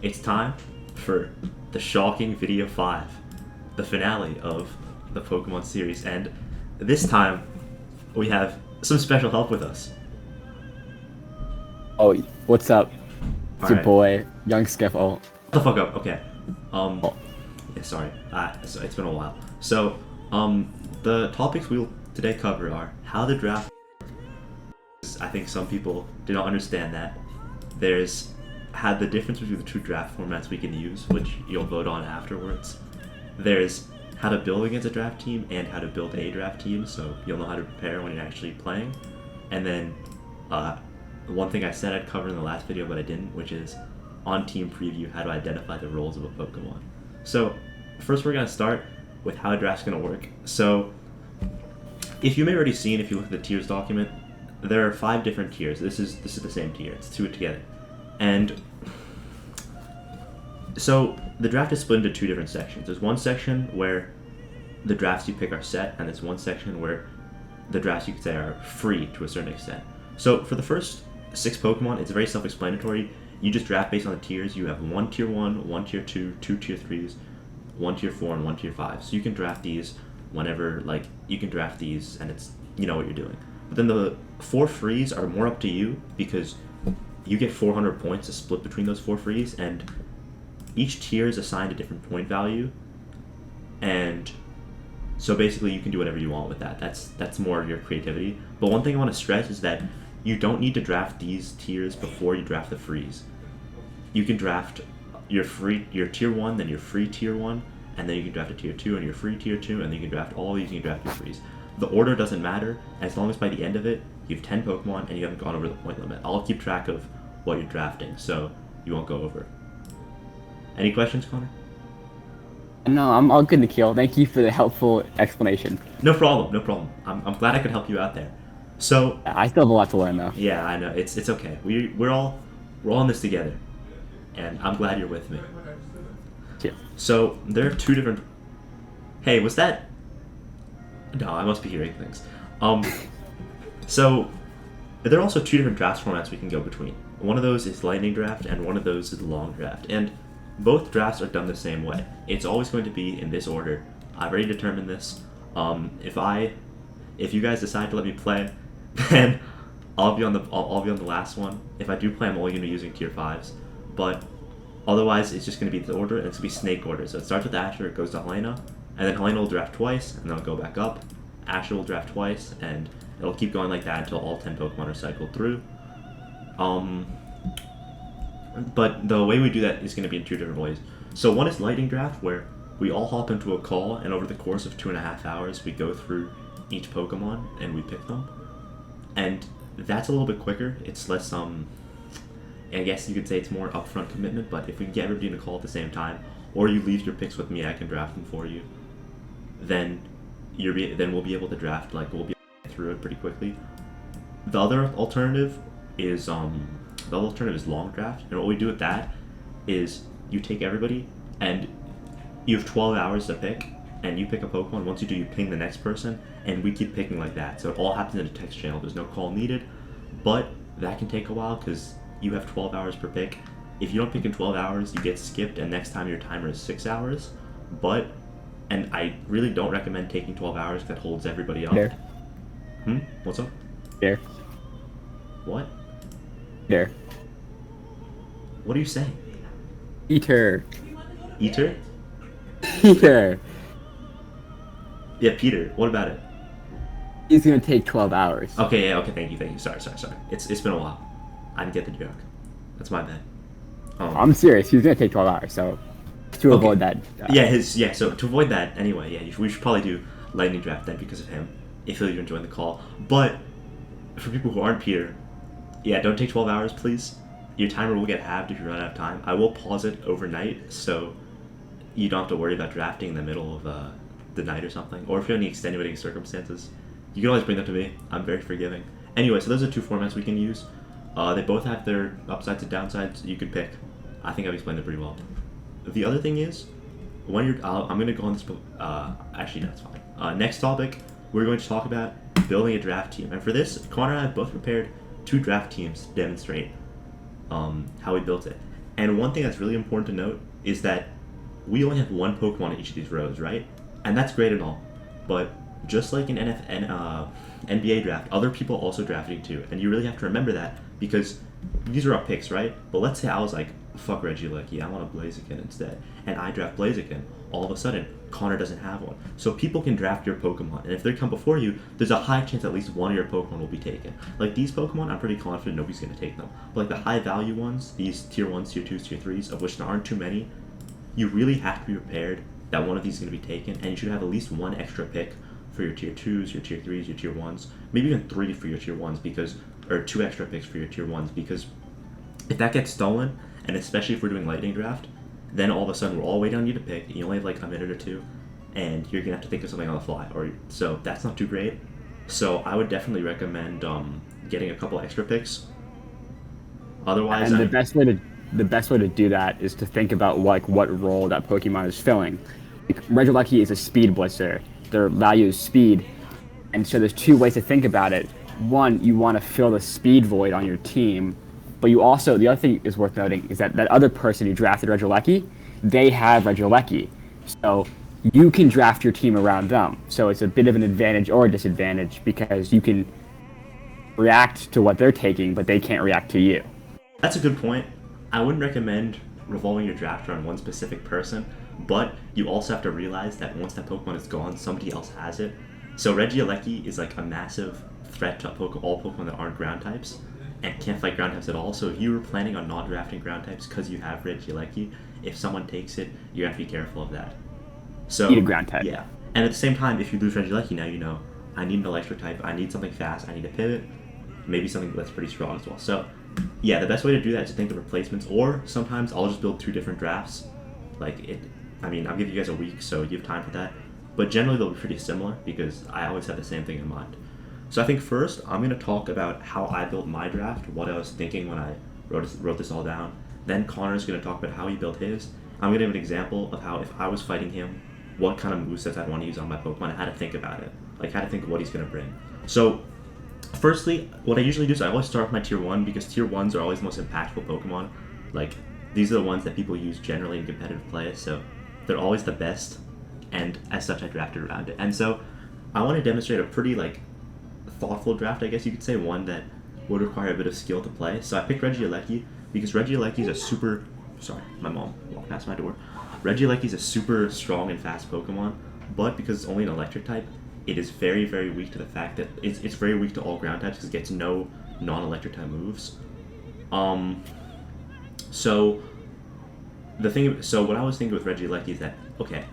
it's time for the shocking video 5, the finale of the Pokemon series, and this time we have some special help with us. Oh, what's up? It's your Alright. boy, Young Skiffle. Shut the fuck up, okay. Oh. Yeah, sorry. So it's been a while. So, the topics we'll today cover are how the draft. I think some people do not understand that. There's had the difference between the two draft formats we can use, which you'll vote on afterwards. There's how to build against a draft team and how to build a draft team, so you'll know how to prepare when you're actually playing. And then, one thing I said I'd cover in the last video, but I didn't, which is on team preview, how to identify the roles of a Pokemon. So, first we're going to start with how a draft's going to work. So, if you may have already seen, if you look at the tiers document, there are 5 different tiers. This is the same tier. It's 2 together. And so the draft is split into 2 different sections. There's one section where the drafts you pick are set, and there's one section where the drafts you could say are free to a certain extent. So for the first 6 Pokemon, it's very self-explanatory. You just draft based on the tiers. You have 1 tier 1, 1 tier 2, 2 tier 3s, 1 tier 4, and 1 tier 5. So you can draft these whenever, you can draft these and it's, you know what you're doing. But then the 4 frees are more up to you because you get 400 points to split between those 4 frees, and each tier is assigned a different point value. And so basically you can do whatever you want with that. That's more of your creativity. But one thing I want to stress is that you don't need to draft these tiers before you draft the frees. You can draft your tier 1, then your free tier 1, and then you can draft a tier 2 and your free tier 2, and then you can draft all these and you can draft your frees. The order doesn't matter as long as by the end of it you have 10 Pokemon and you haven't gone over the point limit. I'll keep track of what you're drafting, so you won't go over. Any questions, Connor? No, I'm all good, Nikhil. Thank you for the helpful explanation. No problem, no problem. I'm glad I could help you out there. So I still have a lot to learn, though. yeah, I know it's okay. We're all in this together, and I'm glad you're with me. Cheers. So there are 2 different. Hey, was that? No, I must be hearing things. So there are also 2 different draft formats we can go between. One of those is lightning draft, and one of those is long draft. And both drafts are done the same way. It's always going to be in this order. I've already determined this. If you guys decide to let me play, then I'll be on the last one. If I do play, I'm only going to be using tier 5s. But otherwise, it's just going to be the order, and it's going to be snake order. So it starts with Asher, it goes to Helena, and then Helena will draft twice, and then it'll go back up. Asher will draft twice, and it'll keep going like that until all 10 Pokemon are cycled through. But the way we do that is going to be in 2 different ways. So one is lightning draft, where we all hop into a call, and over the course of 2.5 hours, we go through each Pokemon and we pick them. And that's a little bit quicker. It's less, I guess you could say it's more upfront commitment, but if we can get everybody in a call at the same time, or you leave your picks with me, I can draft them for you, then we'll be able to draft, we'll be able to get through it pretty quickly. The other alternative is long draft, and what we do with that is you take everybody and you have 12 hours to pick, and you pick a Pokemon. Once you do, you ping the next person, and we keep picking like that. So it all happens in a text channel. There's no call needed, but that can take a while because you have 12 hours per pick. If you don't pick in 12 hours, you get skipped, and next time your timer is 6 hours. And I really don't recommend taking 12 hours. That holds everybody up. There. What's up? There. What? There. What are you saying? Peter. Eater? Peter. Yeah, Peter. What about it? He's gonna take 12 hours. Okay, yeah, okay, thank you. Sorry. It's been a while. I didn't get the joke. That's my bad. I'm serious. He's gonna take 12 hours, so to avoid that. So to avoid that, anyway, we should probably do lightning draft then because of him, if you're enjoying the call. But for people who aren't Peter, yeah, don't take 12 hours, please. Your timer will get halved if you run out of time. I will pause it overnight, so you don't have to worry about drafting in the middle of the night or something. Or if you have any extenuating circumstances, you can always bring them to me. I'm very forgiving. Anyway, so those are 2 formats we can use. They both have their upsides and downsides. You can pick. I think I've explained it pretty well. The other thing is, when you're, I'm going to go on this. Actually, no, it's fine. Next topic, we're going to talk about building a draft team, and for this, Connor and I have both prepared 2 draft teams to demonstrate how we built it. And one thing that's really important to note is that we only have one Pokemon in each of these rows, right? And that's great and all. But just like in NBA draft, other people also drafting too. And you really have to remember that because these are our picks, right? But let's say I was like, fuck Regieleki, I want a Blaziken instead. And I draft Blaziken. All of a sudden, Connor doesn't have one. So people can draft your Pokemon. And if they come before you, there's a high chance at least one of your Pokemon will be taken. Like these Pokemon, I'm pretty confident nobody's going to take them. But like the high value ones, these tier 1s, tier 2s, tier 3s, of which there aren't too many, you really have to be prepared that one of these is going to be taken. And you should have at least one extra pick for your tier 2s, your tier 3s, your tier 1s. Maybe even 3 for your tier 1s because, or 2 extra picks for your tier 1s because if that gets stolen, and especially if we're doing lightning draft, then all of a sudden we're all waiting on you to pick. You only have like a minute or two, and you're gonna have to think of something on the fly. Or so that's not too great. So I would definitely recommend getting a couple extra picks. Otherwise, and the best way to do that is to think about like what role that Pokemon is filling. Like, Regieleki is a speed blitzer. Their value is speed, and so there's 2 ways to think about it. One, you want to fill the speed void on your team. But you also, the other thing is worth noting is that other person who drafted Regieleki, they have Regieleki. So you can draft your team around them. So it's a bit of an advantage or a disadvantage because you can react to what they're taking, but they can't react to you. that's a good point. I wouldn't recommend revolving your draft around one specific person, but you also have to realize that once that Pokemon is gone, somebody else has it. So Regieleki is like a massive threat to all Pokemon that aren't ground types and can't fight ground types at all. So if you were planning on not drafting ground types because you have Regieleki, if someone takes it, you have to be careful of that. So Need a ground type. Yeah. And at the same time, if you lose Regieleki, now you know, I need an electric type, I need something fast, I need a pivot, maybe something that's pretty strong as well. So yeah, the best way to do that is to think of replacements, or sometimes I'll just build 2 different drafts. I'll give you guys a week, so you have time for that. But generally they'll be pretty similar because I always have the same thing in mind. So I think first I'm going to talk about how I built my draft, what I was thinking when I wrote this all down. Then Connor's going to talk about how he built his. I'm going to give an example of how if I was fighting him, what kind of movesets I'd want to use on my Pokemon and how to think about it. Like how to think of what he's going to bring. So firstly, what I usually do is I always start with my tier 1 because tier 1s are always the most impactful Pokemon. Like these are the ones that people use generally in competitive play, so they're always the best, and as such I drafted around it. And so I want to demonstrate a pretty thoughtful draft, I guess you could say, one that would require a bit of skill to play. So I picked Regieleki because Regieleki is a super... Sorry, my mom walked past my door. Regieleki is a super strong and fast Pokemon, but because it's only an electric type, it is very, very weak to the fact that it's very weak to all ground types because it gets no non-electric type moves. So what I was thinking with Regieleki is that, okay,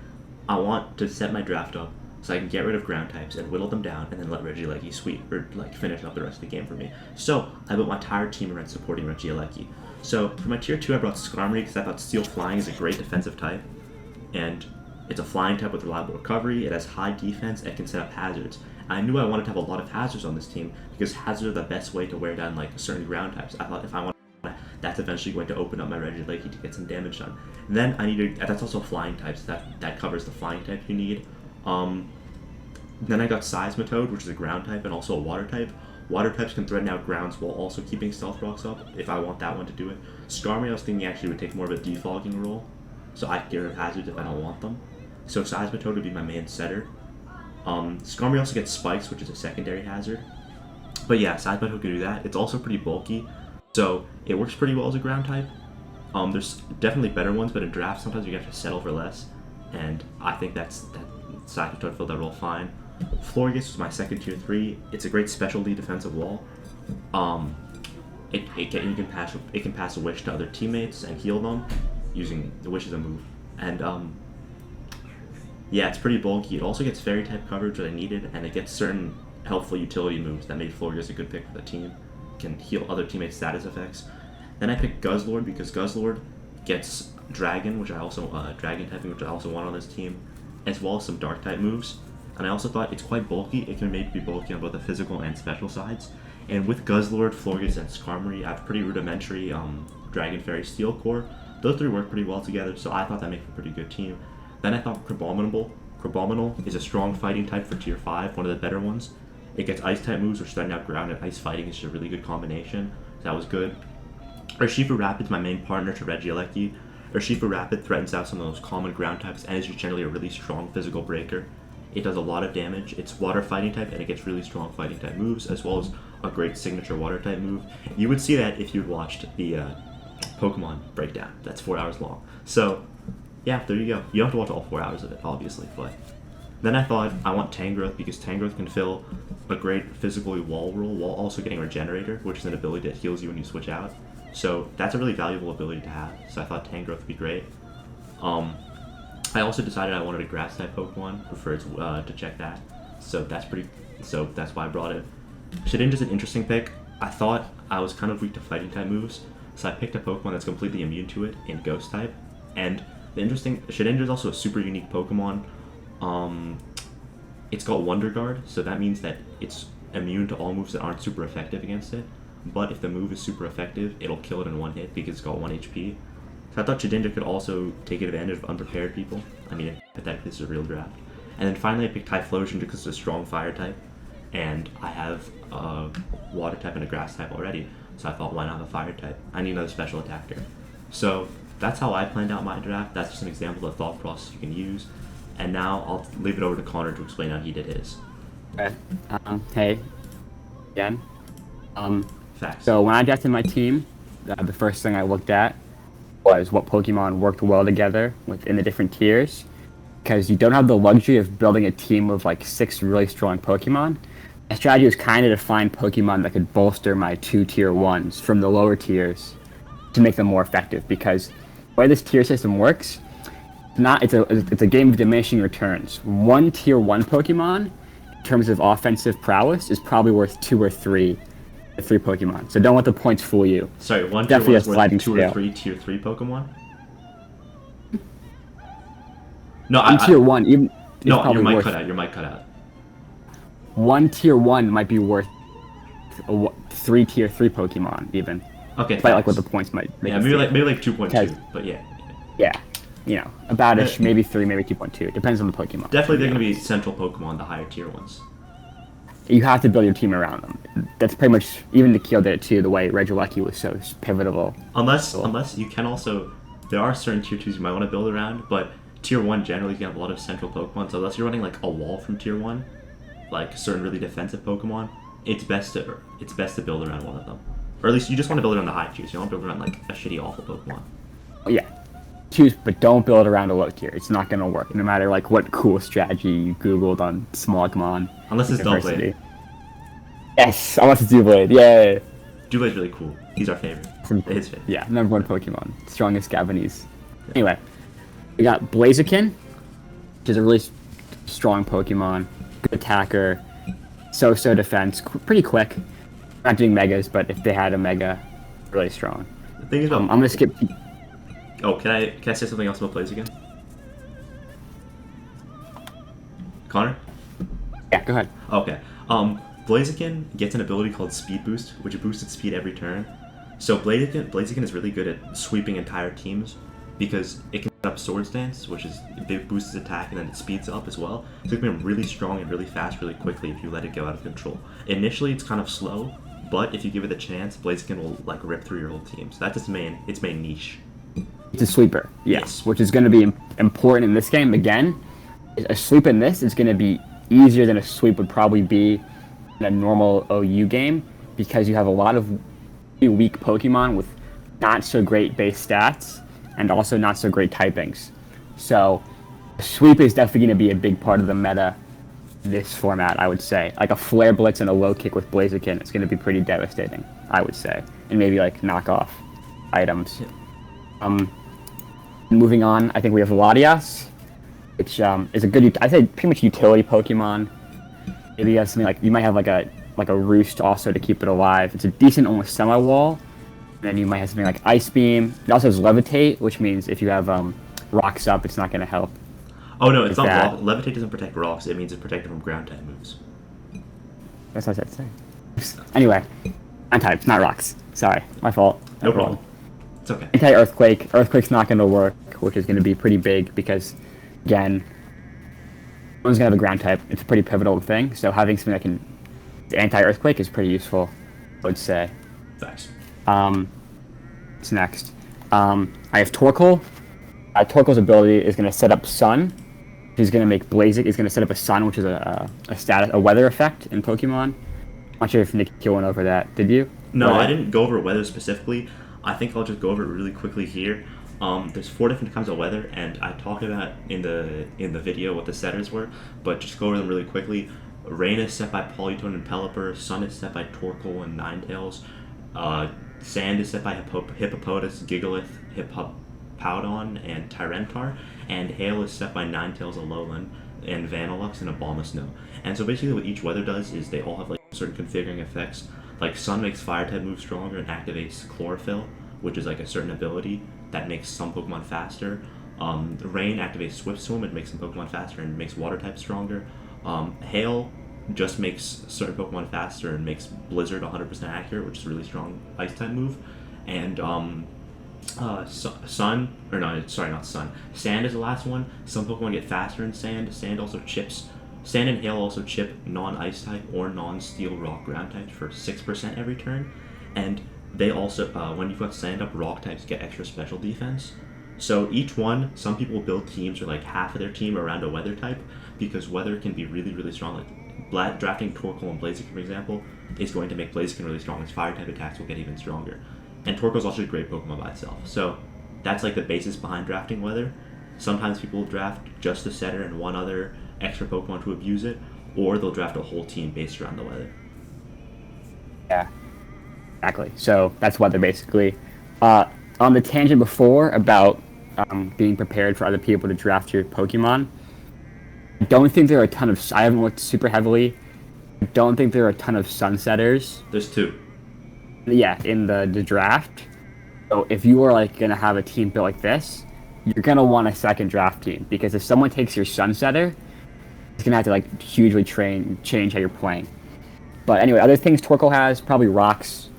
I want to set my draft up so I can get rid of ground types and whittle them down and then let Regieleki sweep or finish up the rest of the game for me. So I built my entire team around supporting Regieleki. So for my tier 2 I brought Skarmory because I thought Steel Flying is a great defensive type, and it's a flying type with reliable recovery, it has high defense, and can set up hazards. I knew I wanted to have a lot of hazards on this team because hazards are the best way to wear down certain ground types. I thought if I want, that's eventually going to open up my Regieleki to get some damage done. And then that's also flying types, that covers the flying type you need. Then I got Seismitoad, which is a ground type and also a water type. Water types can threaten out grounds while also keeping Stealth Rocks up, if I want that one to do it. Skarmory, I was thinking actually would take more of a defogging role, so I can get rid of hazards if I don't want them. So Seismitoad would be my main setter. Skarmory also gets Spikes, which is a secondary hazard. But yeah, Seismitoad can do that. It's also pretty bulky, so it works pretty well as a ground type. There's definitely better ones, but in drafts sometimes you have to settle for less, and I think that Seismitoad filled that role fine. Florges was my second tier 3. It's a great specialty defensive wall. It can pass a Wish to other teammates and heal them using the Wish as a move. And yeah, it's pretty bulky. It also gets Fairy type coverage that I needed, and it gets certain helpful utility moves that made Florges a good pick for the team. It can heal other teammates' status effects. Then I picked Guzzlord because Guzzlord gets Dragon, Dragon typing, which I also want on this team, as well as some Dark type moves. And I also thought it's quite bulky. It can maybe be bulky on both the physical and special sides. And with Guzzlord, Florges, and Skarmory, I have pretty rudimentary Dragon, Fairy, Steel Core. Those 3 work pretty well together, so I thought that made for a pretty good team. Then I thought Crabominable is a strong fighting type for tier 5, one of the better ones. It gets Ice type moves, which threaten out ground, and Ice fighting is just a really good combination. So that was good. Urshifu Rapid's my main partner to Regieleki. Urshifu Rapid threatens out some of those common ground types and is generally a really strong physical breaker. It does a lot of damage. It's water fighting type and it gets really strong fighting type moves as well as a great signature water type move. You would see that if you'd watched the Pokemon breakdown. That's 4 hours long. So yeah, there you go. You don't have to watch all 4 hours of it, obviously, but then I thought I want Tangrowth because Tangrowth can fill a great physically wall role while also getting Regenerator, which is an ability that heals you when you switch out. So that's a really valuable ability to have. So I thought Tangrowth would be great. I also decided I wanted a grass type Pokemon, preferred to check that. So that's why I brought it. Shedinja's an interesting pick. I thought I was kind of weak to fighting type moves, so I picked a Pokemon that's completely immune to it in Ghost type. And Shedinja is also a super unique Pokemon. It's got Wonder Guard, so that means that it's immune to all moves that aren't super effective against it. But if the move is super effective, it'll kill it in one hit because it's got 1 HP. So I thought Shedinja could also take advantage of unprepared people. I mean, hypothetically, this is a real draft. And then finally, I picked Typhlosion because it's a strong fire type, and I have a water type and a grass type already. So I thought, why not have a fire type? I need another special attacker. So that's how I planned out my draft. That's just an example of the thought process you can use. And now I'll leave it over to Connor to explain how he did his. Okay. Hey. Again. Facts. So when I drafted my team, the first thing I looked at was what Pokemon worked well together within the different tiers. Because you don't have the luxury of building a team of like 6 really strong Pokemon. My strategy was kind of to find Pokemon that could bolster my 2 tier 1s from the lower tiers to make them more effective. Because the way this tier system works, it's a game of diminishing returns. 1 tier 1 Pokemon, in terms of offensive prowess, is probably worth 2 or 3 Pokemon. So don't let the points fool you. Sorry, 1 tier 1 is worth 2 or 3 tier 3 Pokemon? No, tier 1, even no, your mic cut out. Your mic cut out. 1 tier 1 might be worth 3 tier 3 Pokemon, even. Okay. Despite like what the points might make. Yeah, maybe like 2.2. But yeah. Yeah, you know, about-ish, maybe 3, maybe 2.2. Depends on the Pokemon. Definitely, they're gonna be central Pokemon, the higher tier ones. You have to build your team around them. That's pretty much even Nikhil did it too. The way Regieleki was so pivotal. Unless you can also, there are certain tier 2s you might want to build around, but tier 1 generally can have a lot of central Pokemon. So unless you're running like a wall from tier 1, like certain really defensive Pokemon, it's best to build around one of them. Or at least you just want to build around the high tiers. You don't want to build around like a shitty, awful Pokemon. Yeah, choose, but don't build around a low tier. It's not gonna work. No matter like what cool strategy you googled on Smogmon. Unless it's Doublade. Yes, unless it's Doublade. Yay. Doublade's really cool. He's our favorite. His favorite. Yeah, #1 Pokemon. Strongest Japanese. Yeah. Anyway, we got Blaziken, which is a really strong Pokemon. Good attacker. So defense. Pretty quick. Not doing megas, but if they had a mega, really strong. The thing is about I'm gonna skip. Oh, can I say something else about Blaziken? Connor? Yeah, go ahead. Okay. Blaziken gets an ability called Speed Boost, which boosts its speed every turn. So Blaziken is really good at sweeping entire teams because it can set up Swords Dance, which is it boosts its attack and then it speeds up as well. So it can be really strong and really fast really quickly if you let it go out of control. Initially, it's kind of slow, but if you give it a chance, Blaziken will like rip through your whole team. So that's its main niche. It's a sweeper, yes, which is going to be important in this game. Again, a sweep in this is going to be easier than a sweep would probably be in a normal OU game because you have a lot of weak Pokemon with not so great base stats and also not so great typings. So a sweep is definitely going to be a big part of the meta this format, I would say. Like a Flare Blitz and a low kick with Blaziken, it's going to be pretty devastating, I would say. And maybe like knockoff items. Moving on, I think we have Latias, which is a good, I'd say pretty much utility Pokemon. Maybe you have something like, you might have like a Roost also to keep it alive. It's a decent almost semi-wall. And then you might have something like Ice Beam. It also has Levitate, which means if you have Rocks Up, it's not going to help. Oh no, it's not Levitate doesn't protect rocks, it means it's protected from ground type moves. That's what I said to say. Anyway, ground types, not rocks. Sorry, my fault. No problem. It's okay. Anti-Earthquake. Earthquake's not going to work, which is going to be pretty big because, again, one's going to have a ground type. It's a pretty pivotal thing, so having something that can anti-Earthquake is pretty useful, I would say. Thanks. It's next. I have Torkoal. Torkoal's ability is going to set up Sun. He's going to make Blaziken. He's going to set up a Sun, which is a weather effect in Pokemon. I'm not sure if Nikhil went over that. Did you? No, Weather? I didn't go over weather specifically. I think I'll just go over it really quickly here. There's 4 different kinds of weather, and I talked about in the video what the setters were, but just go over them really quickly. Rain is set by Polytone and Pelipper. Sun is set by Torkoal and Ninetales. Sand is set by Hippopotas, Gigalith, Hippowdon, and Tyranitar. And Hail is set by Ninetales, Alolan, and Vanillux, and Abomasnow. And so basically what each weather does is they all have like certain configuring effects. Like Sun makes Fire-type moves stronger and activates Chlorophyll, which is like a certain ability that makes some Pokemon faster. Rain activates Swift Swim, it makes some Pokemon faster and makes Water-type stronger. Hail just makes certain Pokemon faster and makes Blizzard 100% accurate, which is a really strong Ice-type move. And Sand is the last one. Some Pokemon get faster in Sand. Sand and Hail also chip non-Ice type or non-Steel, Rock, Ground types for 6% every turn. And they also, when you've got Sand up, Rock types get extra special defense. So each one, some people build teams or like half of their team around a weather type because weather can be really, really strong. Like drafting Torkoal and Blaziken, for example, is going to make Blaziken really strong. Its fire type attacks will get even stronger. And Torkoal is also a great Pokemon by itself. So that's like the basis behind drafting weather. Sometimes people draft just the setter and one other extra Pokemon to abuse it, or they'll draft a whole team based around the weather. Yeah, exactly. So that's weather basically. On the tangent before about being prepared for other people to draft your Pokemon, I don't think there are a ton of. I haven't looked super heavily. I don't think there are a ton of Sunsetters. There's 2. Yeah, in the draft. So if you are like gonna have a team built like this, you're gonna want a second draft team because if someone takes your Sunsetter, it's gonna have to like hugely change how you're playing. But anyway, other things Torkoal has probably Rocks,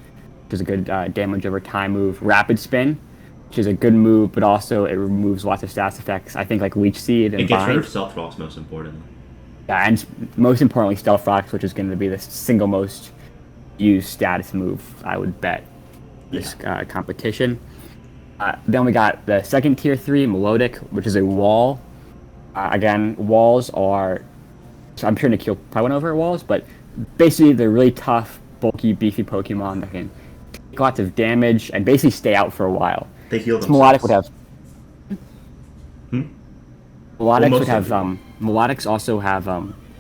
which is a good damage over time move. Rapid Spin, which is a good move, but also it removes lots of stats effects. I think like Leech Seed and it gets rid Bind. of Stealth Rocks most importantly. Yeah, and most importantly, Stealth Rocks, which is going to be the single most used status move, I would bet, this competition. Then we got the second tier 3, Melodic, which is a wall. Again, walls are... So I'm sure Nikhil probably went over walls, but basically they're really tough, bulky, beefy Pokemon that can take lots of damage and basically stay out for a while. They heal themselves. Melodic would have... Melodics Well, would have... Melodics also have...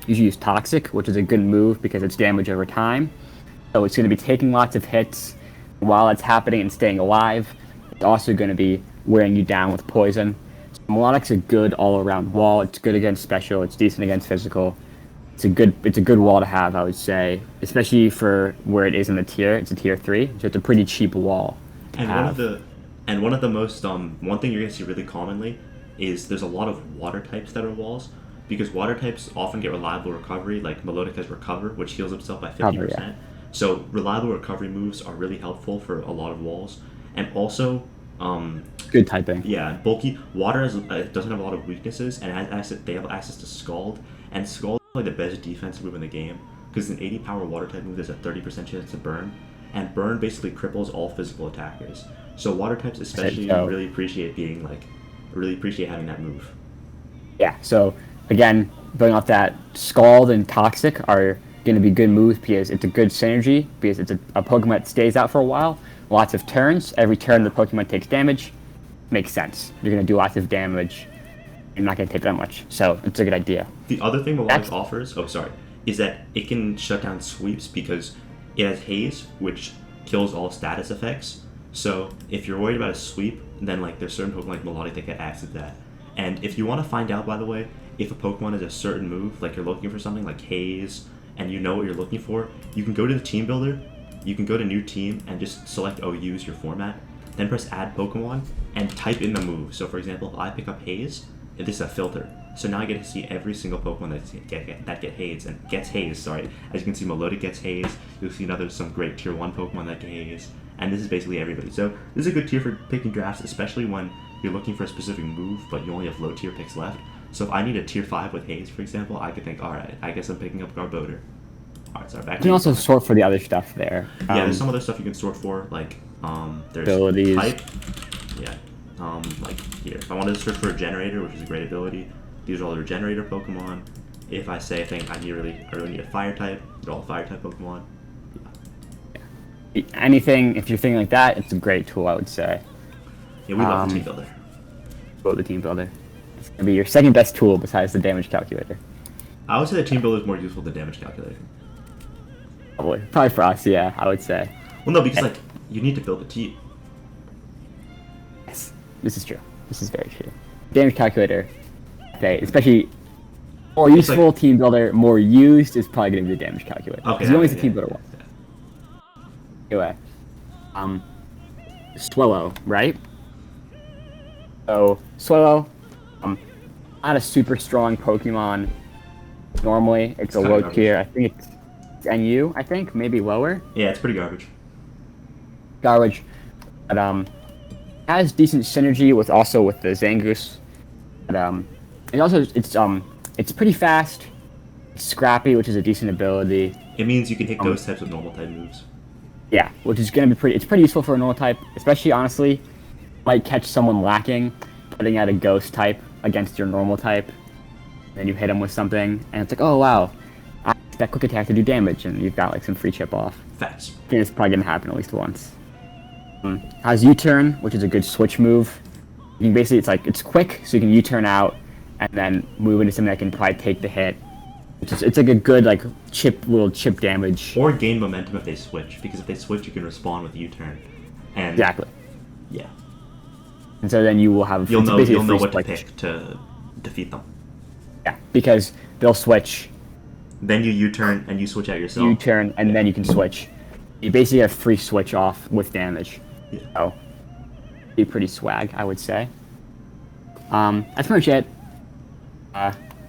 usually use Toxic, which is a good move because it's damage over time. So it's going to be taking lots of hits while it's happening and staying alive. It's also going to be wearing you down with poison. So Melodic's a good all-around wall. It's good against special. It's decent against physical. It's a good wall to have, I would say, especially for where it is in the tier. It's a tier 3, so it's a pretty cheap wall. And one of the most one thing you're going to see really commonly is there's a lot of water types that are walls. Because water types often get reliable recovery, like Melodic has Recover, which heals itself by 50%. Yeah. So reliable recovery moves are really helpful for a lot of walls. And also... good typing. Yeah, bulky. Water doesn't have a lot of weaknesses, and they have access to Scald. And Scald is like the best defense move in the game, because an 80 power water type move, there's a 30% chance to burn. And burn basically cripples all physical attackers. So water types especially really appreciate having that move. Yeah, so... Again, building off that, Scald and Toxic are going to be good moves because it's a good synergy, because it's a Pokemon that stays out for a while, lots of turns. Every turn the Pokemon takes damage. Makes sense. You're going to do lots of damage. You're not going to take that much. So it's a good idea. The other thing Melodic offers, is that it can shut down sweeps because it has Haze, which kills all status effects. So if you're worried about a sweep, then like there's certain Pokemon like Melodic that get access to that. And if you want to find out, by the way, if a Pokemon has a certain move, like you're looking for something like Haze, and you know what you're looking for, you can go to the team builder, you can go to new team, and just select OU your format, then press add Pokemon, and type in the move. So for example, if I pick up Haze, this is a filter. So now I get to see every single Pokemon that gets Haze. As you can see, Melodic gets Haze, you'll see some great tier 1 Pokemon that get Haze, and this is basically everybody. So this is a good tier for picking drafts, especially when you're looking for a specific move, but you only have low tier picks left. So if I need a tier 5 with Haze, for example, I could think, alright, I guess I'm picking up Garbodor. Alright, so back You can also sort for the other stuff there. yeah, there's some other stuff you can sort for, like, there's Abilities. type. Yeah. Like, here. If I wanted to search for a generator, which is a great ability, these are all the regenerator Pokemon. If I say I think I really need a fire type, these are all the fire type Pokemon. Anything, if you're thinking like that, it's a great tool, I would say. Yeah, we love the team builder. Build the team builder. It's gonna be your second best tool besides the damage calculator. I would say the team builder is more useful than damage calculator. Probably for us, yeah, I would say. Well, no, because like you need to build a team. Yes, this is true. This is very true. Damage calculator, okay, especially more useful like, team builder, more used is probably going to be the damage calculator. Okay, Because you only use the team builder once. Anyway, Swellow, right? So Swellow, not a super strong Pokemon. Normally, it's a low tier. I think it's NU. I think maybe lower. Yeah, it's pretty garbage. Garbage, but has decent synergy with the Zangoose. But and also it's pretty fast. It's scrappy, which is a decent ability. It means you can hit ghost types with normal type moves. Yeah, which is gonna be pretty. It's pretty useful for a normal type, especially honestly, might catch someone lacking, putting out a ghost type against your normal type. Then you hit them with something, and it's like, oh wow, I expect quick attack to do damage, and you've got like some free chip off. Facts. I think it's probably gonna happen at least once. Has U-turn, which is a good switch move. You can basically, it's quick, so you can U-turn out, and then move into something that can probably take the hit. It's like a good little chip damage. Or gain momentum if they switch, because if they switch, you can respawn with U-turn. And exactly. Yeah. And so then you will have. You'll know what to pick to defeat them. Yeah, because they'll switch. Then you U-turn and you switch out yourself. U-turn and then you can switch. You basically have free switch off with damage. Yeah. So, be pretty swag, I would say. That's pretty much it.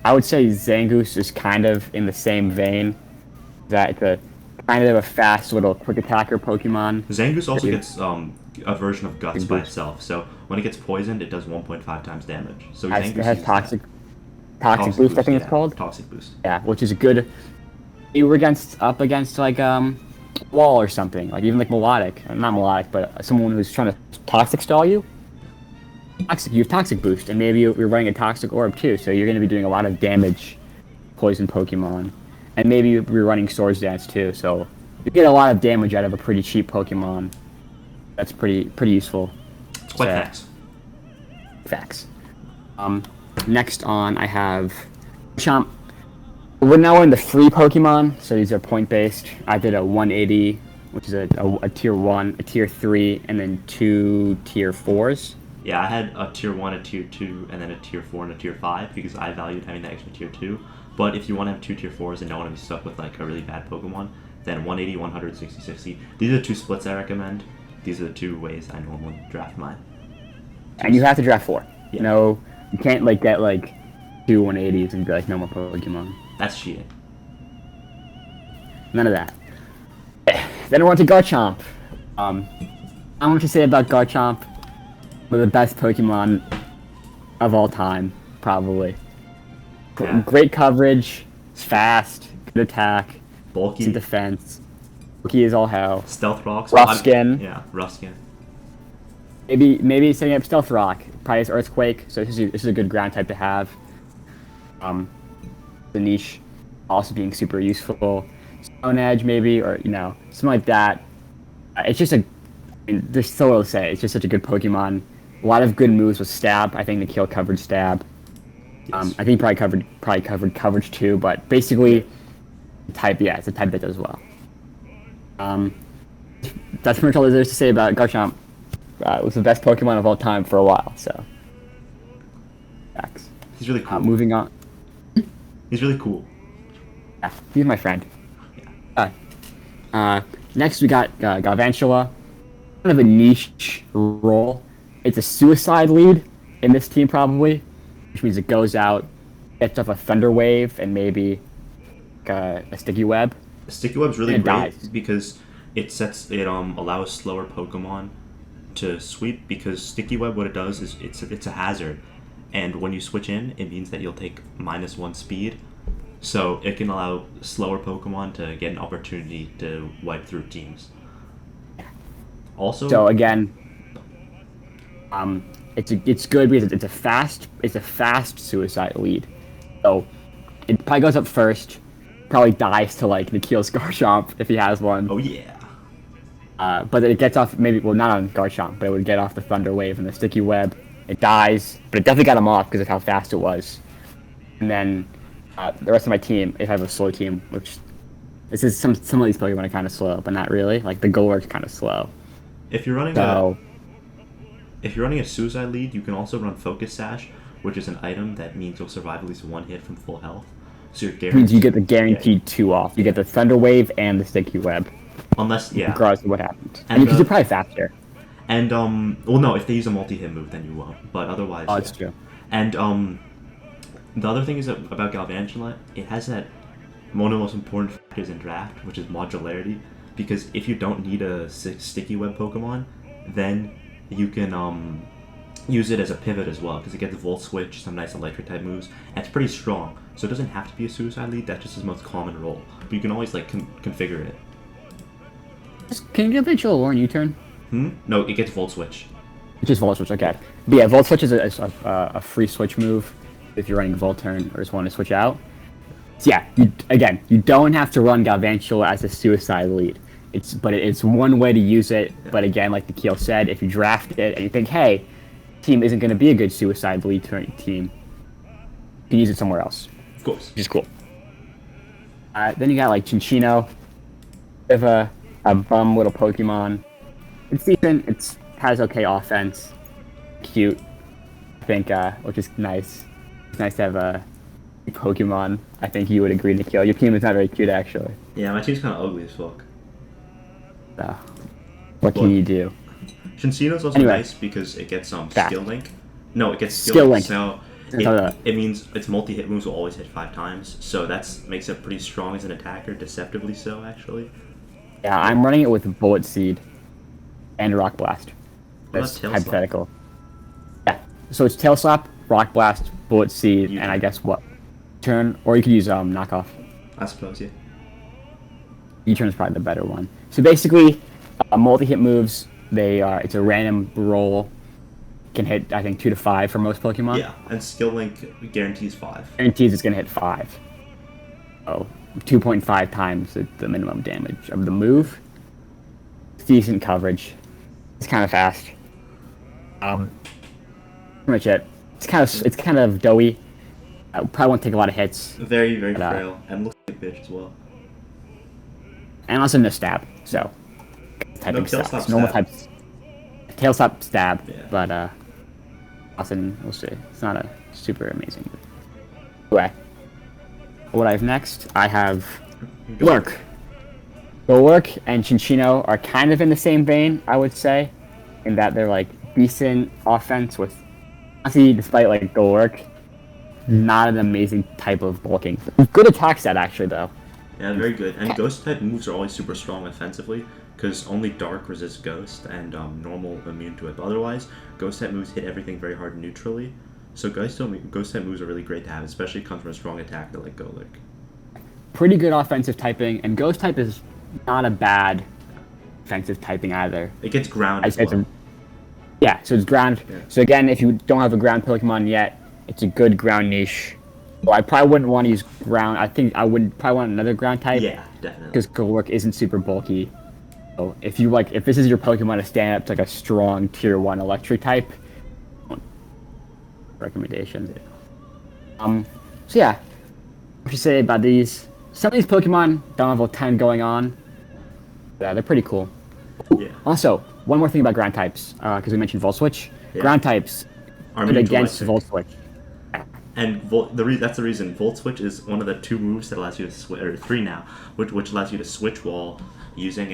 I would say Zangoose is kind of in the same vein. That it's a kind of a fast little quick attacker Pokemon. Zangoose also gets a version of Guts by itself. So when it gets poisoned, it does 1.5 times damage. So it has toxic boost, I think it's called. Toxic boost. Yeah, which is a good. You were up against like wall or something, like even like not melodic, but someone who's trying to toxic stall you. You have toxic boost, and maybe you're running a toxic orb too, so you're going to be doing a lot of damage, poison Pokemon, and maybe you're running Swords Dance too, so you get a lot of damage out of a pretty cheap Pokemon. That's pretty useful. It's quite facts. Facts. Next on I have Chomp. We're now in the free Pokemon, so these are point based. I did a 180, which is a tier 1, a tier 3, and then 2 tier 4s. Yeah, I had a tier 1, a tier 2, and then a tier 4 and a tier 5 because I valued having that extra tier 2. But if you want to have 2 tier 4s and don't want to be stuck with like a really bad Pokemon, then 180, 100, 60, 60. These are the 2 splits I recommend. These are the 2 ways I normally draft mine. And you have to draft 4. Yeah. No, you can't get 2 180s and be like no more Pokemon. That's cheating. None of that. Then we're on to Garchomp. I want to say about Garchomp, one of the best Pokemon of all time, probably. Yeah. Great coverage, it's fast, good attack, Bulky. decent defense. Bulky is all hell. Stealth rocks. Rough skin. Yeah, rough skin. Maybe setting up Stealth Rock. Probably has Earthquake, so this is a good ground type to have. The niche also being super useful. Stone Edge maybe, or something like that. It's just there's so little to say. It's just such a good Pokemon. A lot of good moves with Stab. I think the kill covered Stab. Yes. I think probably covered coverage too, but basically, it's a type that does well. That's pretty much all there is to say about Garchomp. It was the best Pokemon of all time for a while, so. Facts. He's really cool. Moving on. He's really cool. Yeah, he's my friend. Next we got Galvantula. Kind of a niche role. It's a suicide lead in this team probably, which means it goes out, gets off a Thunder Wave, and maybe a Sticky Web. A Sticky Web's really great dies. because it allows slower Pokemon to sweep, because Sticky Web, what it does is it's a hazard, and when you switch in, it means that you'll take -1 speed. So it can allow slower Pokemon to get an opportunity to wipe through teams. Also, So again, it's good because it's a fast suicide lead. So it probably goes up first, probably dies to like Nikhil's Garchomp if he has one. oh yeah. But it gets off maybe not on Garchomp, but it would get off the Thunder Wave and the Sticky Web. It dies, but it definitely got him off because of how fast it was. And then the rest of my team, if I have a slow team, which this is some of these Pokemon are kind of slow, but not really. Like the Golurk's kind of slow. If you're running So if you're running a suicide lead, you can also run Focus Sash, which is an item that means you'll survive at least one hit from full health. So you're it guaranteed. means you get the guaranteed 2 off. You get the Thunder Wave and the Sticky Web, Unless regardless of what happens. And, And because you're probably faster. And well, no, if they use a multi-hit move, then you won't. But otherwise, Oh, it's true. And the other thing is that about Galvantula, it has that one of the most important factors in draft, which is modularity. Because if you don't need a Sticky Web Pokemon, then you can use it as a pivot as well, because it gets Volt Switch, some nice electric type moves, and it's pretty strong. So it doesn't have to be a suicide lead. That's just his most common role. But you can always like configure it. Can you give a Warren U-turn? No, it gets Volt Switch. It's just Volt Switch, okay. But yeah, Volt Switch is a free switch move if you're running Volturn or just want to switch out. So yeah, you don't have to run Galvantula as a suicide lead. But it's one way to use it. Yeah. But again, like Nikhil said, if you draft it and you think, hey, team isn't going to be a good suicide lead team, you can use it somewhere else. Of course. Which is cool. Then you got like Chinchino, bit of a bum little Pokemon. It's decent. It has okay offense. Cute. I think, which is nice. It's nice to have a Pokemon. I think you would agree, Nikhil. Your team is not very cute, actually. Yeah, my team's kind of ugly as fuck. So, what can you do? Shinseino's also Anyway. nice because it gets Fast. Skill Link. No, it gets Skill Link. So That's it means its multi-hit moves will always hit 5 times. So that makes it pretty strong as an attacker, deceptively so, actually. Yeah, I'm running it with Bullet Seed and Rock Blast. What That's about Tail hypothetical. Yeah, so it's Tail Slap, Rock Blast, Bullet Seed, U-turn. and I guess what? Turn, or you could use Knockoff. I suppose, yeah. U-turn is probably the better one. So basically, multi-hit moves, it's a random roll. Can hit, I think, 2 to 5 for most Pokemon. Yeah, and Skill Link guarantees 5. Guarantees it's going to hit 5. Oh, 2.5 times the minimum damage of the move. Decent coverage. It's kind of fast. Pretty much it. It's kind of doughy. Probably won't take a lot of hits. Very, very But, frail, and looks like a bitch as well. And also no stab, so typing Tail stabs. Slap Normal stab. types. Tail slap stab, Yeah. but Austin, we'll see. It's not a super amazing move. Anyway, what I have next, I have Lurk. So Lurk and Chinchino are kind of in the same vein, I would say, in that they're like decent offense with, honestly, despite like the Lurk, not an amazing type of bulking. Good attack stat actually though. Yeah, very good. And Ghost type moves are always super strong offensively, because only Dark resists Ghost, and Normal immune to it. But otherwise, Ghost type moves hit everything very hard neutrally. So Ghost type moves are really great to have, especially comes from a strong attacker like Golurk. Pretty good offensive typing, and Ghost type is not a bad defensive typing either. It gets ground as It's well. Yeah, so it's ground. Yeah. So again, if you don't have a ground Pokemon yet, it's a good ground niche. Well, I probably wouldn't want to use ground. I think I would probably want another ground type. Yeah, definitely. Because Golurk isn't super bulky. So if this is your Pokemon to stand up to like a strong tier 1 electric type, recommendation. So yeah, what you say about these? Some of these Pokemon don't have level 10 going on. Yeah, they're pretty cool. Yeah. Also, one more thing about ground types, because we mentioned Volt Switch. Yeah. Ground types Are good immune to against electric. Volt Switch. And that's the reason Volt Switch is one of the 2 moves that allows you to switch, or 3 now, which allows you to switch while using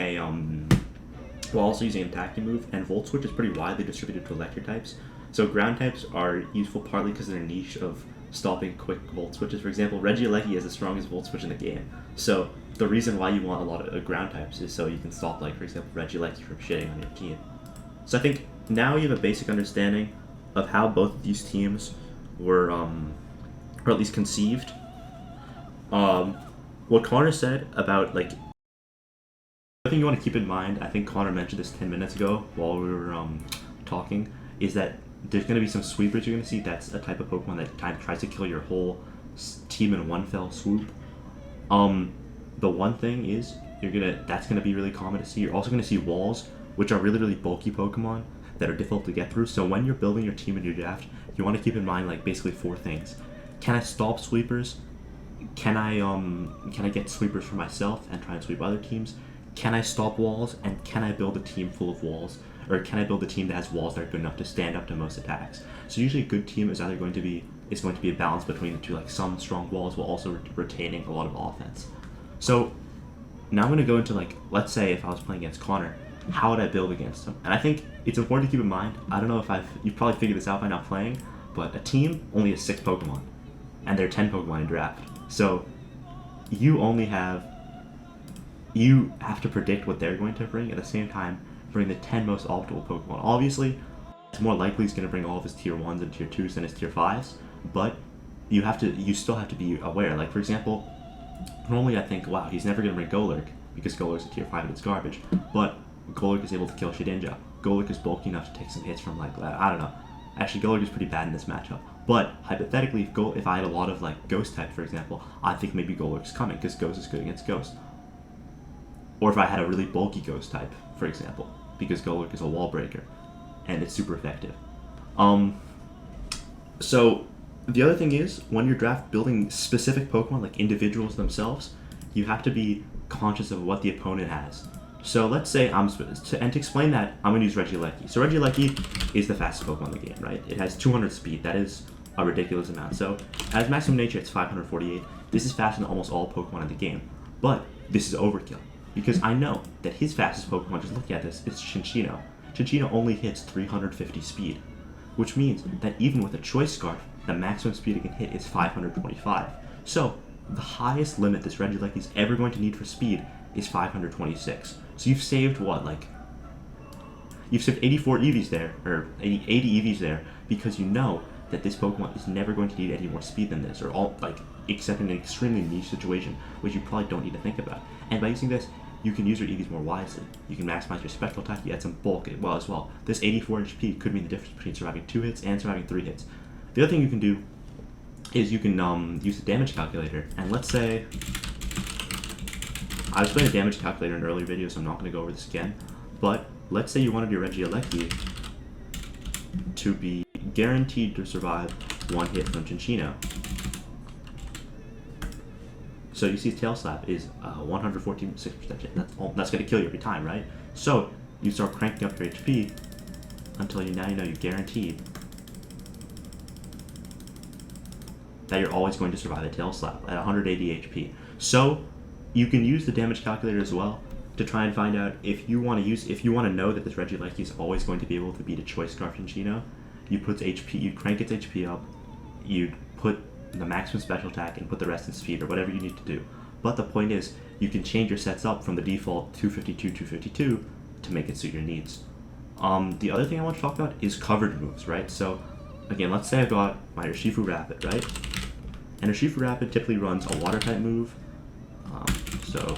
while also using an attacking move. And Volt Switch is pretty widely distributed to electric types. So ground types are useful partly because of their niche of stopping quick Volt Switches. For example, Regieleki is the strongest Volt Switch in the game. So the reason why you want a lot of ground types is so you can stop, like, for example, Regieleki from shitting on your team. So I think now you have a basic understanding of how both of these teams were, or at least conceived. What Connor said about like, the thing you want to keep in mind, I think Connor mentioned this 10 minutes ago while we were talking, is that there's going to be some sweepers you're going to see. That's a type of Pokemon that tries to kill your whole team in one fell swoop. The one thing is that's gonna be really common to see. You're also gonna see walls, which are really, really bulky Pokemon that are difficult to get through. So when you're building your team in your draft, you want to keep in mind like basically 4 things. Can I stop sweepers? Can I get sweepers for myself and try and sweep other teams? Can I stop walls? And can I build a team full of walls? Or can I build a team that has walls that are good enough to stand up to most attacks? So usually a good team is either going to be a balance between the two, like some strong walls while also retaining a lot of offense. So now I'm going to go into like, let's say if I was playing against Connor, how would I build against him? And I think it's important to keep in mind, I don't know if you've probably figured this out by not playing, but a team only has 6 Pokemon, and there are 10 Pokemon in draft. So you have to predict what they're going to bring, at the same time bring the 10 most optimal Pokemon. Obviously, it's more likely he's going to bring all of his tier 1s and tier 2s than his tier 5s, but you still have to be aware. Like for example, normally I think, wow, he's never going to bring Golurk because Golurk's a tier 5 and it's garbage, but Golurk is able to kill Shedinja. Golurk is bulky enough to take some hits from like, I don't know. Actually, Golurk is pretty bad in this matchup, but hypothetically, if I had a lot of like Ghost type, for example, I think maybe Golurk's coming because Ghost is good against Ghost. Or if I had a really bulky Ghost type, for example, because Golurk is a wall breaker and it's super effective. So the other thing is, when you're draft building specific Pokemon, like individuals themselves, you have to be conscious of what the opponent has. So let's say to explain that, I'm going to use Regieleki. So Regieleki is the fastest Pokemon in the game, right? It has 200 speed. That is a ridiculous amount. So as maximum nature, it's 548. This is faster than almost all Pokemon in the game. But this is overkill, because I know that his fastest Pokemon, just look at this, is Chinchino. Chinchino only hits 350 speed, which means that even with a Choice Scarf, the maximum speed it can hit is 525. So the highest limit this Regieleki is ever going to need for speed is 526. So you've saved what, like, you've saved 84 EVs there, or 80 EVs there, because you know that this Pokemon is never going to need any more speed than this, or all, like, except in an extremely niche situation, which you probably don't need to think about. And by using this, you can use your EVs more wisely. You can maximize your Spectral attack, you add some bulk as well. This 84 HP could mean the difference between surviving 2 hits and surviving 3 hits. The other thing you can do is you can use the damage calculator, and let's say, I explained the damage calculator in an earlier video, so I'm not going to go over this again, but let's say you wanted your Regieleki to be guaranteed to survive 1 hit from Chinchino. So you see Tail Slap is 114% that's going to kill you every time, right? So you start cranking up your HP until you know you're guaranteed that you're always going to survive a Tail Slap at 180 HP. So you can use the damage calculator as well to try and find out if you want to know that this Regieleki is always going to be able to beat a Choice Scarf Chinchino. You crank its HP up, you put the maximum special attack and put the rest in speed or whatever you need to do. But the point is, you can change your sets up from the default 252 to make it suit your needs. The other thing I want to talk about is covered moves, right? So again, let's say I've got my Urshifu Rapid, right? And Urshifu Rapid typically runs a water type move, so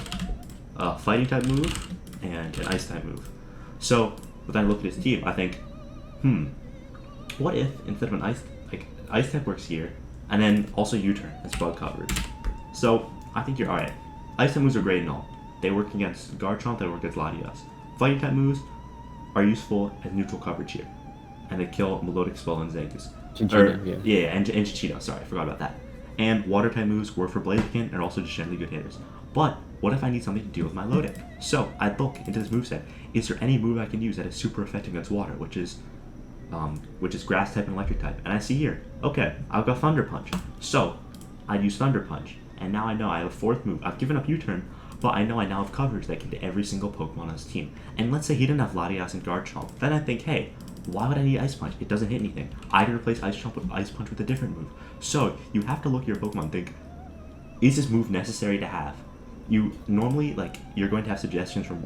a fighting type move, and an ice type move. So when I look at his team, I think, what if instead of an ice type works here, and then also U-turn as bug coverage. So I think you're alright. Ice type moves are great and all. They work against Garchomp, they work against Latias. Fighting type moves are useful as neutral coverage here, and they kill Melodic Spell and Zangus. And Chinchino, sorry, I forgot about that. And water type moves work for Blaziken and are also just generally good hitters. But what if I need something to deal with my low deck? So I look into this moveset. Is there any move I can use that is super effective against water, which is grass type and electric type? And I see here, okay, I've got Thunder Punch. So I'd use Thunder Punch, and now I know I have a 4th move. I've given up U-turn, but I know I now have coverage that can hit every single Pokemon on his team. And let's say he didn't have Latias and Garchomp. Then I think, hey, why would I need Ice Punch? It doesn't hit anything. I can replace Ice Punch with a different move. So you have to look at your Pokemon and think, is this move necessary to have? You normally, you're going to have suggestions from,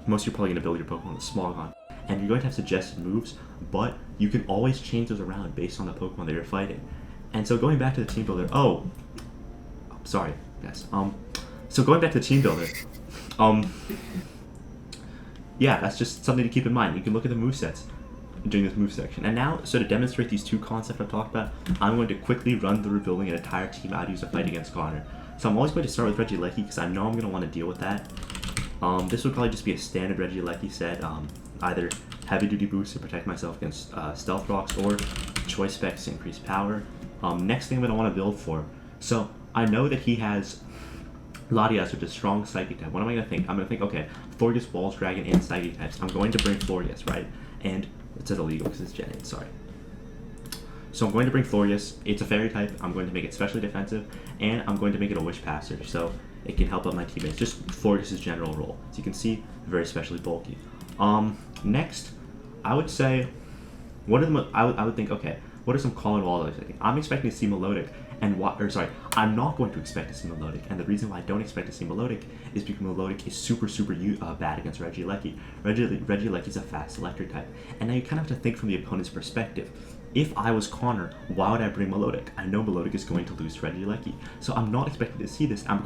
most of you are probably going to build your Pokemon with Smogon, and you're going to have suggested moves, but you can always change those around based on the Pokemon that you're fighting. And so going back to the team builder, Yes. So going back to team builder, um, yeah, that's just something to keep in mind. You can look at the movesets during this move section. And now, so to demonstrate these two concepts I've talked about, I'm going to quickly run through building an entire team I'd use to fight against Connor. So I'm always going to start with Regieleki because I know I'm going to want to deal with that. This would probably just be a standard Regieleki set, either heavy duty boost to protect myself against stealth rocks or choice specs to increase power. Next thing I'm going to want to build for. So I know that he has Latias, which is strong psychic type. What am I going to think? I'm going to think, okay, Florius, Walls, Dragon, and psychic types. I'm going to bring Florius, right? And it says illegal because it's Gen 8, sorry. So I'm going to bring Florius. It's a fairy type. I'm going to make it specially defensive, and I'm going to make it a wish passer, so it can help out my teammates. Just Florius' general role. So you can see, very specially bulky. Next, I would say, what are the I would think, okay, what are some common walls? I'm expecting to see Melodic, and I'm not going to expect to see Melodic, and the reason why I don't expect to see Melodic is because Melodic is super bad against Regieleki. Regieleki is a fast electric type, and now you kind of have to think from the opponent's perspective. If I was Connor, why would I bring Melodic? I know Melodic is going to lose to Regieleki, so I'm not expecting to see this. I'm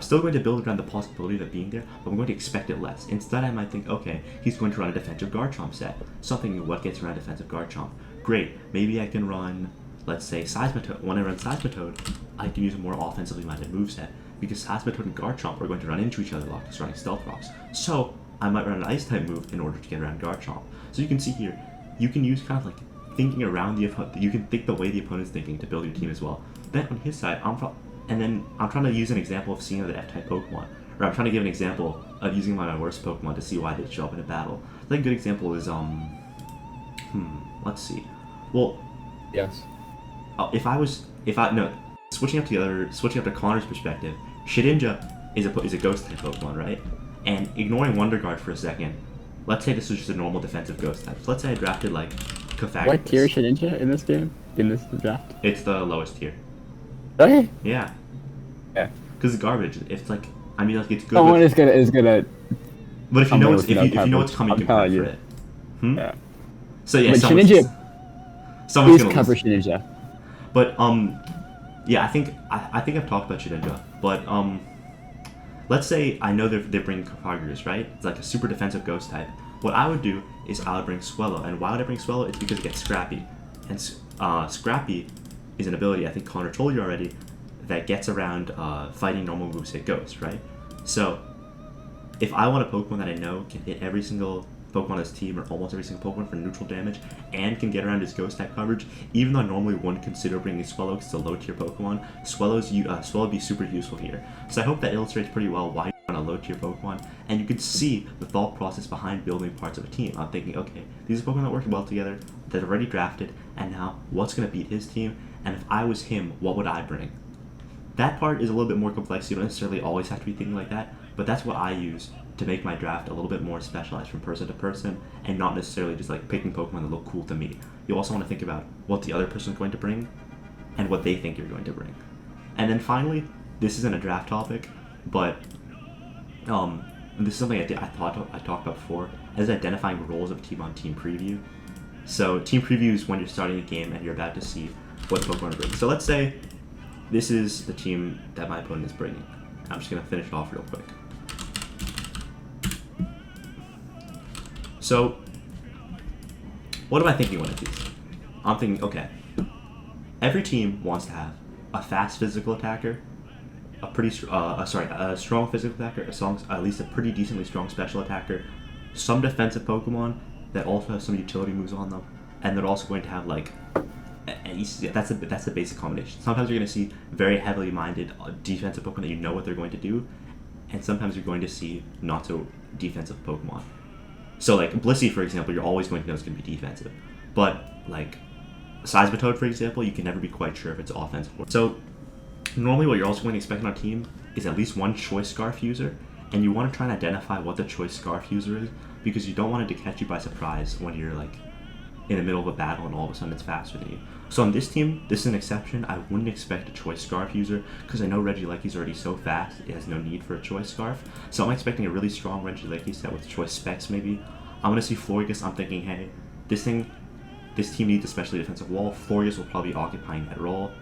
still going to build around the possibility of it being there, but I'm going to expect it less. Instead, I might think, okay, he's going to run a defensive Garchomp set. Something what gets around defensive Garchomp. Great, maybe I can run, let's say, Seismitoad. When I run Seismitoad, I can use a more offensively minded moveset, because Seismitoad and Garchomp are going to run into each other while just running Stealth Rocks. So, I might run an Ice-type move in order to get around Garchomp. So you can see here, you can use kind of like thinking around the opponent. You can think the way the opponent's thinking to build your team as well. Then on his side, I'm trying to use an example of seeing the F-type Pokemon, or I'm trying to give an example of using my worst Pokemon to see why they show up in a battle. I think a good example is let's see. Well, yes. Switching up to Connor's perspective, Shedinja is a ghost type Pokemon, right? And ignoring Wonder Guard for a second, let's say this was just a normal defensive ghost type. So let's say I drafted like Cofagrigus. What tier is Shedinja in this game? In this draft? It's the lowest tier. Okay. Yeah. Yeah. Because it's garbage. It's like, it's good. Someone is gonna. But if you know what's coming, you can prep for it. Yeah. So yeah, but someone's gonna cover lose. Shedinja. But yeah, I think I've talked about Shedinja. But let's say I know they're bringing Cofagrigus, right? It's like a super defensive ghost type. What I would do is I would bring Swellow, and why would I bring Swellow? It's because it gets Scrappy, and Scrappy is an ability I think Connor told you already that gets around fighting normal moveset Ghost, right? So if I want a Pokemon that I know can hit every single Pokemon on his team, or almost every single Pokemon for neutral damage, and can get around his Ghost type coverage, even though I normally wouldn't consider bringing Swellow because it's a low tier Pokemon, Swellow would be super useful here. So I hope that illustrates pretty well why on a low tier Pokemon, and you can see the thought process behind building parts of a team. I'm thinking, okay, these are Pokemon that work well together, that are already drafted, and now what's going to beat his team, and if I was him, what would I bring? That part is a little bit more complex. You don't necessarily always have to be thinking like that, but that's what I use to make my draft a little bit more specialized from person to person, and not necessarily just like picking Pokemon that look cool to me. You also want to think about what the other person is going to bring, and what they think you're going to bring. And then finally, this isn't a draft topic, but this is something I talked about before, as identifying roles of team on team preview. So team preview is when you're starting a game and you're about to see what Pokemon are bringing. So let's say this is the team that my opponent is bringing. I'm just going to finish it off real quick. So, what am I thinking when I do this? I'm thinking, okay, every team wants to have a fast physical attacker, a strong physical attacker, at least a pretty decently strong special attacker, some defensive Pokemon that also have some utility moves on them, and they're also going to have like, that's the basic combination. Sometimes you're going to see very heavily minded defensive Pokemon that you know what they're going to do, and sometimes you're going to see not so defensive Pokemon. So like Blissey, for example, you're always going to know it's going to be defensive, but like Seismitoad, for example, you can never be quite sure if it's offensive. So normally what you're also going to expect on our team is at least one Choice Scarf user, and you want to try and identify what the Choice Scarf user is, because you don't want it to catch you by surprise when you're like in the middle of a battle and all of a sudden it's faster than you. So on this team, this is an exception. I wouldn't expect a Choice Scarf user because I know Regieleki's already so fast, it has no need for a Choice Scarf. So I'm expecting a really strong Regieleki set with Choice Specs maybe. I'm going to see Florius. I'm thinking, hey, this team needs a specially defensive wall. Florius will probably be occupying that role.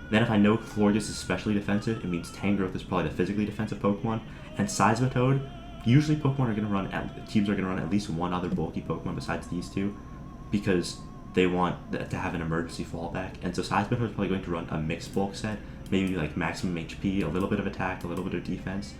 Then if I know Florges is especially defensive, it means Tangrowth is probably the physically defensive Pokemon. And Seismitoad, usually Pokemon are going to run, teams are going to run at least one other bulky Pokemon besides these two, because they want to have an emergency fallback. And so Seismitoad is probably going to run a mixed bulk set, maybe like maximum HP, a little bit of attack, a little bit of defense,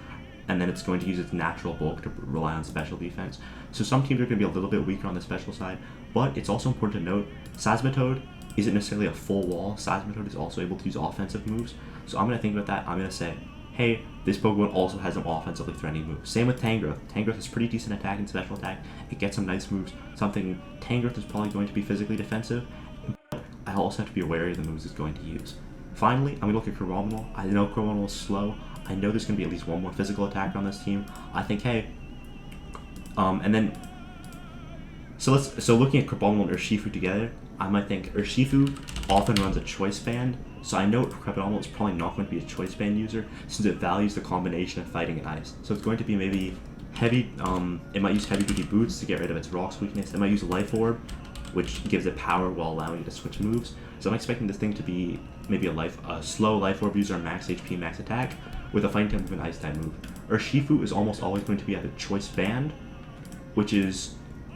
and then it's going to use its natural bulk to rely on special defense. So some teams are going to be a little bit weaker on the special side, but it's also important to note Seismitoad isn't necessarily a full wall. Seismitoad is also able to use offensive moves. So I'm going to think about that. I'm going to say, hey, this Pokemon also has some offensively threatening moves. Same with Tangrowth. Tangrowth has pretty decent attack and special attack. It gets some nice moves. Something Tangrowth is probably going to be physically defensive, but I also have to be aware of the moves it's going to use. Finally, I'm going to look at Carbonal. I know Carbonal is slow. I know there's going to be at least one more physical attacker on this team. I think, hey, and then, so looking at Carbonal and Urshifu together, I might think Urshifu often runs a choice band, so I know Carbonal is probably not going to be a choice band user since it values the combination of fighting and ice. So it's going to be maybe heavy, it might use heavy duty boots to get rid of its rocks weakness. It might use Life Orb, which gives it power while allowing it to switch moves. So I'm expecting this thing to be maybe a slow Life Orb user, max HP, max attack, with a fighting type move and ice type move. Urshifu is almost always going to be either choice band, which is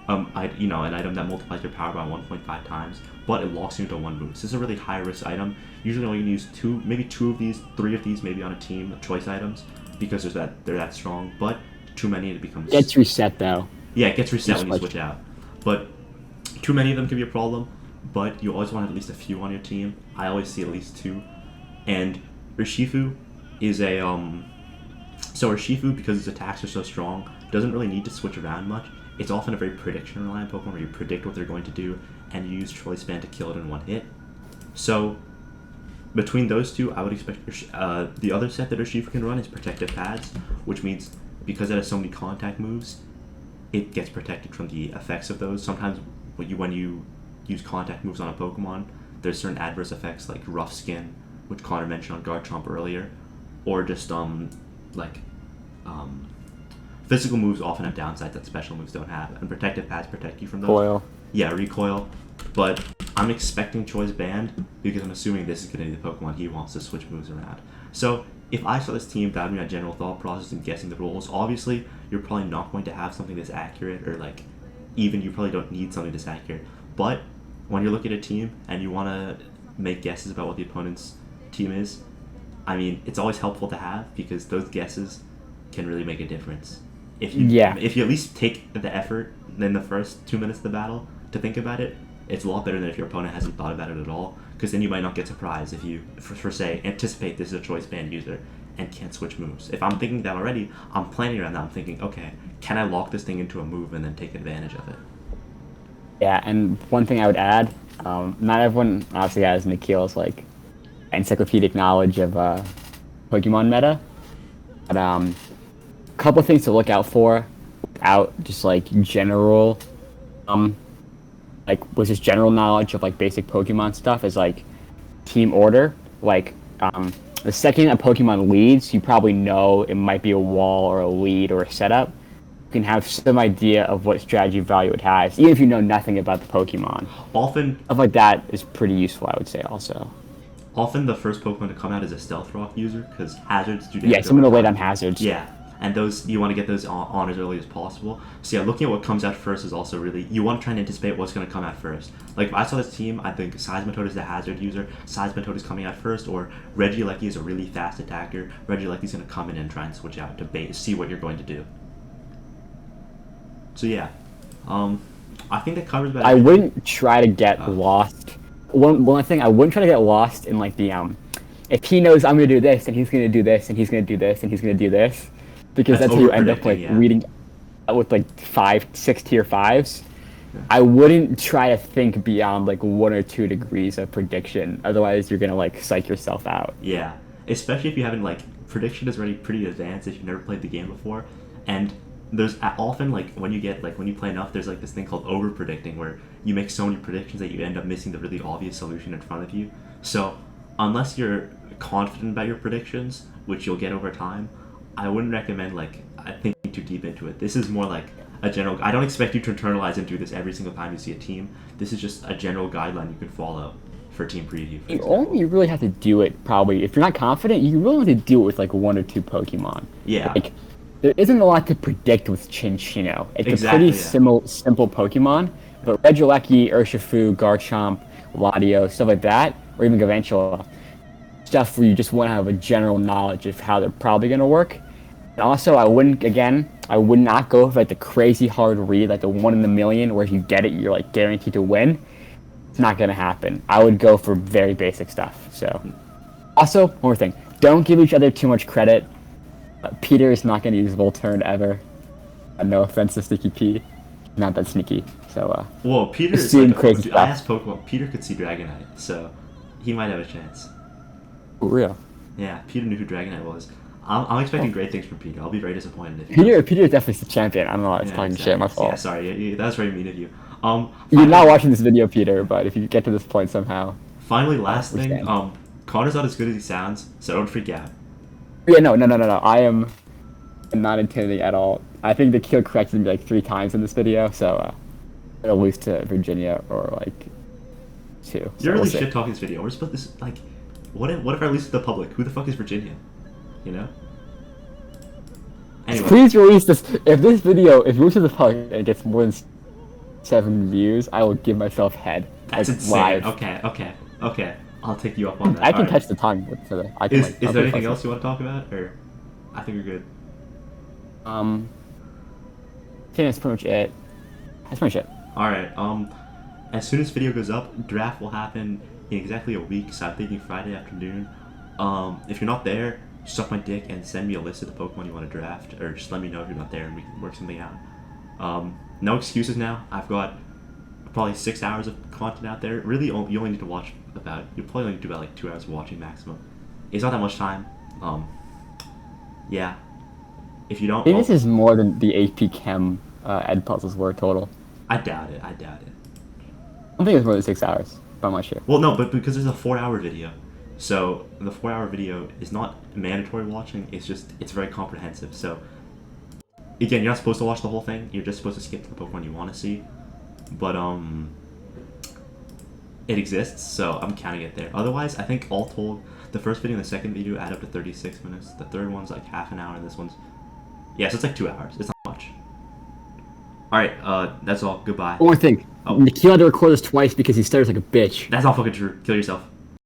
an item that multiplies your power by 1.5 times, but it locks you into one move. So this is a really high risk item. Usually only use maybe two of these, three of these maybe on a team, choice items, because they're that strong, but too many it becomes... Gets reset though. Yeah, it gets reset when you switch out. But too many of them can be a problem, but you always want to have at least a few on your team. I always see at least two. And Urshifu is a... So Urshifu, because its attacks are so strong, doesn't really need to switch around much. It's often a very prediction-reliant Pokemon where you predict what they're going to do, and you use Choice Band to kill it in one hit. So, between those two, I would expect the other set that Urshifu can run is Protective Pads, which means because it has so many contact moves, it gets protected from the effects of those. Sometimes when you use contact moves on a Pokemon, there's certain adverse effects like Rough Skin, which Connor mentioned on Garchomp earlier, or just physical moves often have downsides that special moves don't have, and Protective Pads protect you from those. Recoil. Yeah, Recoil. But I'm expecting Choice Band because I'm assuming this is going to be the Pokemon he wants to switch moves around. So if I saw this team, that would be my general thought process and guessing the rules. Obviously, you're probably not going to have something this accurate, or even you probably don't need something this accurate. But when you're looking at a team and you want to make guesses about what the opponent's team is, I mean, it's always helpful to have because those guesses can really make a difference. If you at least take the effort in the first 2 minutes of the battle to think about it, it's a lot better than if your opponent hasn't thought about it at all, because then you might not get surprised if you, for say, anticipate this is a choice band user and can't switch moves. If I'm thinking that already, I'm planning around that. I'm thinking, okay, can I lock this thing into a move and then take advantage of it? Yeah, and one thing I would add, not everyone obviously has Nikhil's encyclopedic knowledge of Pokemon meta, but couple things to look out for without just general was just general knowledge of basic Pokemon stuff is team order. The second a Pokemon leads, you probably know it might be a wall or a lead or a setup. You can have some idea of what strategy value it has, even if you know nothing about the Pokemon. Often stuff like that is pretty useful, I would say. Also, often the first Pokemon to come out is a Stealth Rock user because hazards do damage. Yeah, some of the late on hazards. Yeah. And those, you want to get those on as early as possible. So yeah, looking at what comes out first is also really, you want to try and anticipate what's going to come out first. If I saw this team, I think Seismitoad is the hazard user, Seismitoad is coming out first, or Regieleki is a really fast attacker, Regieleki is going to come in and try and switch out to see what you're going to do. So yeah, I think that covers about I wouldn't try to get lost. One thing, I wouldn't try to get lost in if he knows I'm going to do this, and he's going to do this, and he's going to do this, and he's going to do this, because that's how you end up reading with 5, 6 tier 5s. Yeah. I wouldn't try to think beyond 1 or 2 degrees of prediction. Otherwise, you're gonna psych yourself out. Yeah, especially if you haven't prediction is already pretty advanced if you've never played the game before, and there's often when you play enough, there's this thing called over predicting where you make so many predictions that you end up missing the really obvious solution in front of you. So unless you're confident about your predictions, which you'll get over time, I wouldn't recommend thinking too deep into it. This is more a general. I don't expect you to internalize and do this every single time you see a team. This is just a general guideline you can follow for team preview. For You example. only really have to do it probably if you're not confident. You really have to do it with like 1 or 2 Pokemon. Yeah. Like there isn't a lot to predict with Chinchino. It's Exactly, a pretty simple Pokemon, but Regieleki, Urshifu, Garchomp, Latios, stuff like that, or even Galvantula, stuff where you just want to have a general knowledge of how they're probably going to work. And also, I would not go for like the crazy hard read, like the 1 in a million, where if you get it, you're like guaranteed to win. It's not going to happen. I would go for very basic stuff. So, also, one more thing: don't give each other too much credit. Peter is not going to use Volturn ever. No offense to Sticky P, not that sneaky. So, well, Peter is assume like crazy dude, stuff. I asked Pokemon. Peter could see Dragonite, so he might have a chance. For real. Yeah, Peter knew who Dragonite was. I'm expecting great things from Peter. I'll be very disappointed if he Peter is definitely the champion. I don't know. It's talking shit. My fault. Yeah, sorry. That was very mean of you. You're not watching this video, Peter, but if you get to this point somehow. Finally, last thing. understand. Connor's not as good as he sounds, so don't freak out. Yeah, no. I am not intimidating at all. I think the kill corrected me like 3 times in this video, so it'll lose to Virginia or like 2. You're So really we'll see. shit talking this video. We're supposed this like, what if I release it to the public? Who the fuck is Virginia? You know. Anyway, Please release this. If this video, if it goes to the public and it gets more than 7 views, I will give myself head. that's like, insane. live. Okay. I'll take you up on that. I can Alright. touch the tongue with the. I can, Is like, I'll there do anything it. else you want to talk about, or I think you're good. I think that's pretty much it. That's pretty much it. All right. As soon as video goes up, draft will happen in exactly a week. So I'm thinking Friday afternoon. If you're not there, suck my dick and send me a list of the Pokemon you want to draft, or just let me know if you're not there and we can work something out. No excuses now. I've got probably 6 hours of content out there. Really, you only need to watch about. You probably only need to do about like 2 hours of watching maximum. It's not that much time. Yeah. If you don't, Maybe this is more than the AP Chem ed puzzles were total. I doubt it. I don't think it's more than 6 hours, but I'm not sure. Well, no, but because there's a 4-hour video, so the 4-hour video is not mandatory watching. It's very comprehensive. So again, you're not supposed to watch the whole thing. You're just supposed to skip to the Pokemon you want to see. But it exists, so I'm counting it there. Otherwise, I think all told, the first video and the second video add up to 36 minutes. The third one's like half an hour, and this one's so it's like 2 hours. It's not much. All right, that's all. Goodbye. One more thing. Oh. Nikhil had to record this twice because he stutters like a bitch. That's not fucking true. Kill yourself.